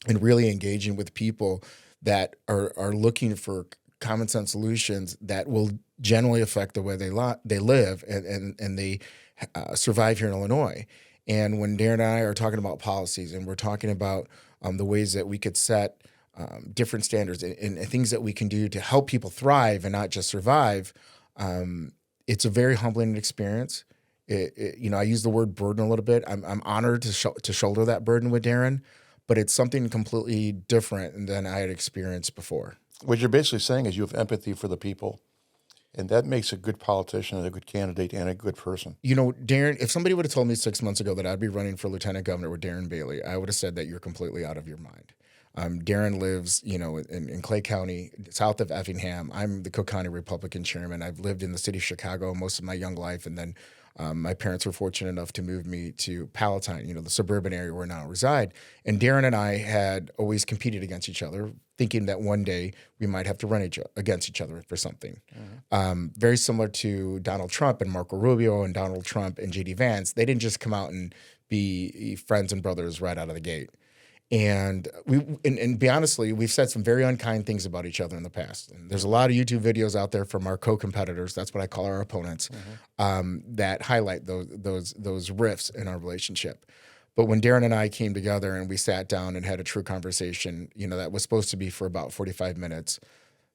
and really engaging with people that are looking for common sense solutions that will generally affect the way they live and they survive here in Illinois. And when Darren and I are talking about policies and we're talking about the ways that we could set different standards and things that we can do to help people thrive and not just survive, it's a very humbling experience. I use the word burden a little bit. I'm honored to shoulder that burden with Darren, but it's something completely different than I had experienced before. What you're basically saying is you have empathy for the people, and that makes a good politician and a good candidate and a good person. Darren, if somebody would have told me 6 months ago that I'd be running for lieutenant governor with Darren Bailey, I would have said that you're completely out of your mind. Darren lives, in Clay County, south of Effingham. I'm the Cook County Republican chairman. I've lived in the city of Chicago most of my young life, and then my parents were fortunate enough to move me to Palatine, the suburban area where I now reside. And Darren and I had always competed against each other, thinking that one day we might have to run against each other for something. Very similar to Donald Trump and Marco Rubio and Donald Trump and J.D. Vance. They didn't just come out and be friends and brothers right out of the gate. And be honestly, we've said some very unkind things about each other in the past. And there's a lot of YouTube videos out there from our co-competitors. That's what I call our opponents, that highlight those rifts in our relationship. But when Darren and I came together and we sat down and had a true conversation, that was supposed to be for about 45 minutes,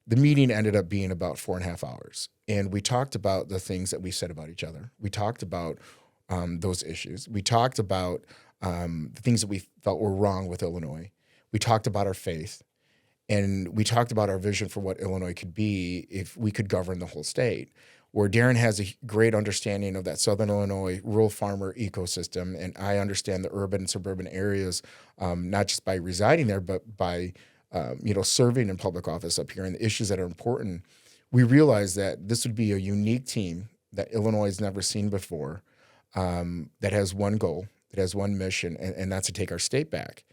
the meeting ended up being about 4.5 hours. And we talked about the things that we said about each other. We talked about those issues. We talked about the things that we felt were wrong with Illinois. We talked about our faith, and we talked about our vision for what Illinois could be if we could govern the whole state. Where Darren has a great understanding of that Southern Illinois rural farmer ecosystem, and I understand the urban and suburban areas, not just by residing there, but by serving in public office up here and the issues that are important. We realized that this would be a unique team that Illinois has never seen before, that has one goal, that has one mission, and that's to take our state back.